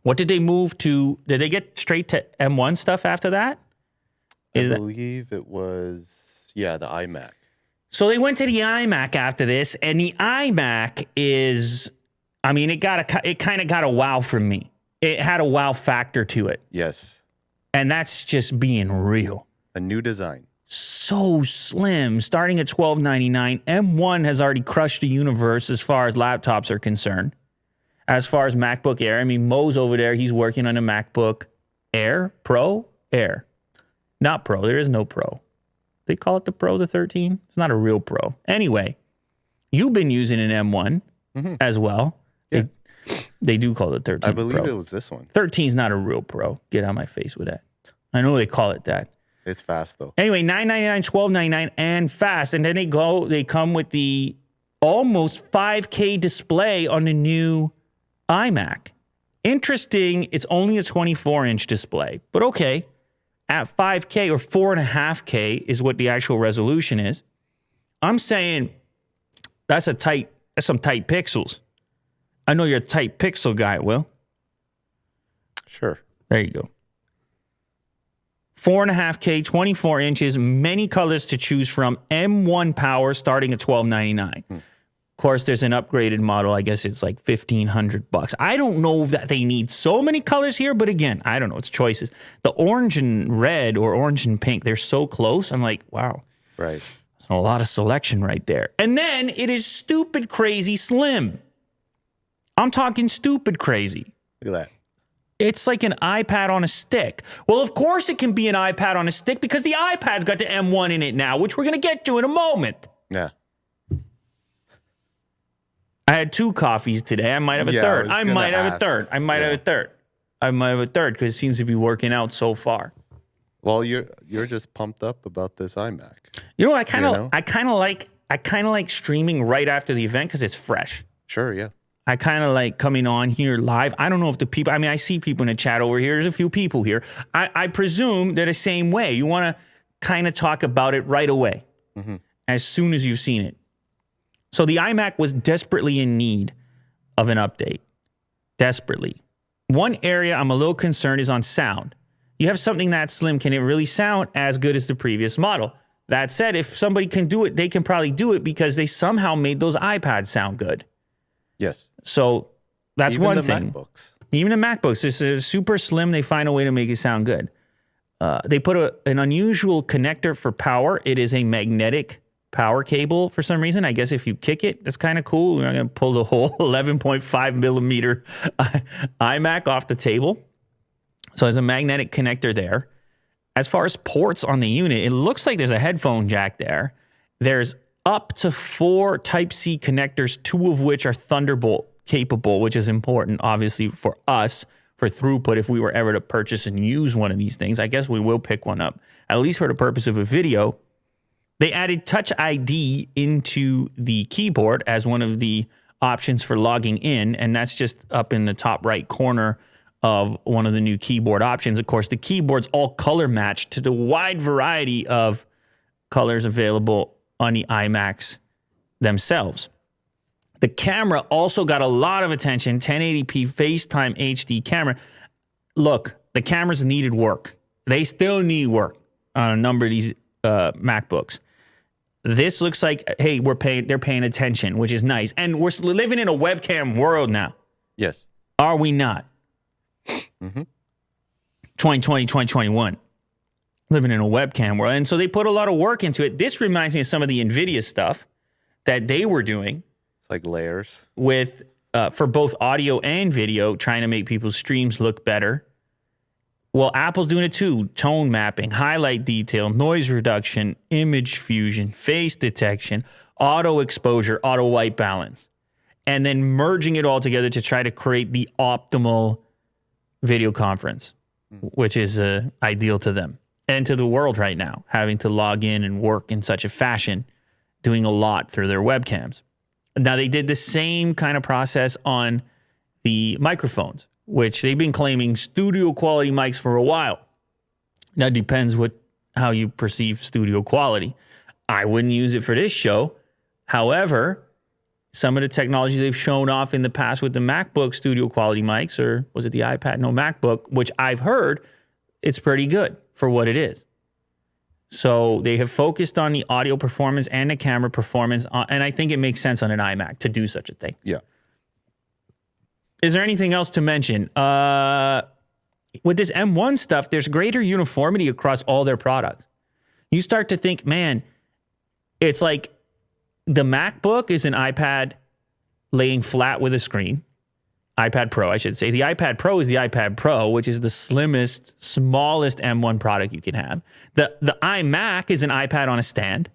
What did they move to? Did they get straight to M1 stuff after that? I believe it was, the iMac. So they went to the iMac after this, and the iMac is, I mean, it kind of got a wow from me. It had a wow factor to it. Yes. And that's just being real. A new design. So slim, starting at $12.99. M1 has already crushed the universe as far as laptops are concerned. As far as MacBook Air, I mean, Mo's over there. He's working on a MacBook Air, Pro, Air. Not Pro. There is no Pro. They call it the Pro, the 13. It's not a real Pro. Anyway, you've been using an M1 as well. Yeah. They do call it 13 I believe Pro. it was this one. 13 is not a real Pro. Get out of my face with that. I know they call it that. It's fast, though. Anyway, $9.99, $12.99, and fast. And then they come with the almost 5K display on the new iMac. Interesting, it's only a 24-inch display. But okay, at 5K or 4.5K is what the actual resolution is. I'm saying that's some tight pixels. I know you're a tight pixel guy, Will. Sure. There you go. 4.5K, 24 inches, many colors to choose from. M1 power starting at $12.99. Of course, there's an upgraded model. I guess it's like $1,500. I don't know that they need so many colors here, but again, I don't know. It's choices. The orange and red or orange and pink, they're so close. I'm like, wow. Right. A lot of selection right there. And then it is stupid crazy slim. I'm talking stupid crazy. Look at that. It's like an iPad on a stick. Well, of course it can be an iPad on a stick because the iPad's got the M1 in it now, which we're going to get to in a moment. Yeah. I had 2 coffees today. I might have a third. I might have a third because it seems to be working out so far. Well, you're just pumped up about this iMac. You know, I kind of like streaming right after the event because it's fresh. Sure, yeah. I kind of like coming on here live. I don't know if the people, I mean, I see people in the chat over here. There's a few people here. I presume they're the same way. You want to kind of talk about it right away as soon as you've seen it. So the iMac was desperately in need of an update. Desperately. One area I'm a little concerned is on sound. You have something that slim, can it really sound as good as the previous model? That said, if somebody can do it, they can probably do it because they somehow made those iPads sound good. Yes. So that's Even one the thing. MacBooks. Even the MacBooks, this is super slim. They find a way to make it sound good. They put an unusual connector for power. It is a magnetic power cable for some reason. I guess if you kick it, that's kind of cool. We're not going to pull the whole 11.5 millimeter iMac off the table. So there's a magnetic connector there. As far as ports on the unit, it looks like there's a headphone jack there. There's up to 4 Type-C connectors, 2 of which are Thunderbolt capable, which is important, obviously, for us, for throughput. If we were ever to purchase and use one of these things, I guess we will pick one up, at least for the purpose of a video. They added Touch ID into the keyboard as one of the options for logging in, and that's just up in the top right corner of one of the new keyboard options. Of course, the keyboard's all color matched to the wide variety of colors available on the iMacs themselves. The camera also got a lot of attention, 1080p FaceTime HD camera. Look, the cameras needed work. They still need work on a number of these MacBooks. This looks like, hey, they're paying attention, which is nice. And we're living in a webcam world now. Yes. Are we not? 2020, 2021. Living in a webcam world. And so they put a lot of work into it. This reminds me of some of the NVIDIA stuff that they were doing. It's like layers. With, for both audio and video, trying to make people's streams look better. Well, Apple's doing it too. Tone mapping, highlight detail, noise reduction, image fusion, face detection, auto exposure, auto white balance. And then merging it all together to try to create the optimal video conference, which is ideal to them and to the world right now, having to log in and work in such a fashion, doing a lot through their webcams. Now, they did the same kind of process on the microphones, which they've been claiming studio quality mics for a while. Now, it depends how you perceive studio quality. I wouldn't use it for this show. However, some of the technology they've shown off in the past with the MacBook studio quality mics, or was it the iPad? No, MacBook, which I've heard it's pretty good for what it is. So they have focused on the audio performance and the camera performance, and I think it makes sense on an iMac to do such a thing. Yeah. Is there anything else to mention? With this M1 stuff, there's greater uniformity across all their products. You start to think, man, it's like the MacBook is an iPad laying flat with a screen. iPad Pro, I should say. The iPad Pro is the iPad Pro, which is the slimmest, smallest M1 product you can have. The iMac is an iPad on a stand.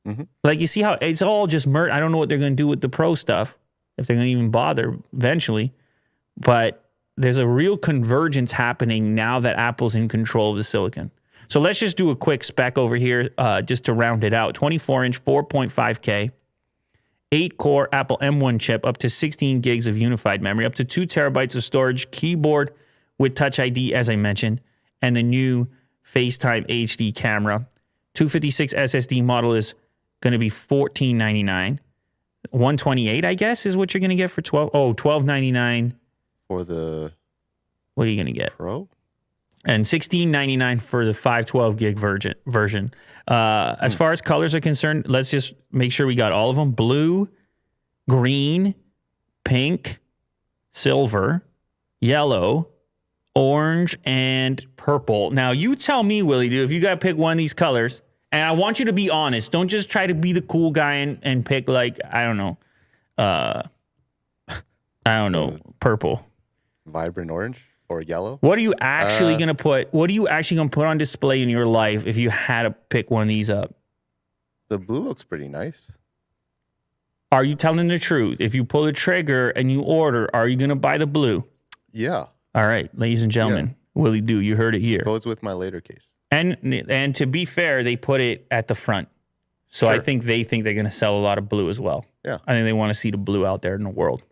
Mm-hmm. Like, you see how it's all just I don't know what they're going to do with the Pro stuff, if they're going to even bother eventually. But there's a real convergence happening now that Apple's in control of the silicon. So let's just do a quick spec over here just to round it out. 24-inch, 4.5K. 8-core Apple M1 chip, up to 16 gigs of unified memory, up to 2 terabytes of storage, keyboard with Touch ID, as I mentioned, and the new FaceTime HD camera. 256 SSD model is going to be $14.99. 128, I guess, is what you're going to get for $12.99. For the... What are you going to get? Pro? And $16.99 for the 512 gig version. As far as colors are concerned, let's just make sure we got all of them. Blue, green, pink, silver, yellow, orange, and purple. Now, you tell me, Willie, dude, if you got to pick one of these colors, and I want you to be honest. Don't just try to be the cool guy and pick, like, I don't know, purple. Vibrant orange? Or yellow? What are you actually going to put? What are you actually going to put on display in your life if you had to pick one of these up? The blue looks pretty nice. Are you telling the truth? If you pull the trigger and you order, are you going to buy the blue? Yeah. All right, ladies and gentlemen, Willie Do, you heard it here. Goes with my later case. And to be fair, they put it at the front. So I think they think they're going to sell a lot of blue as well. Yeah. I think they want to see the blue out there in the world.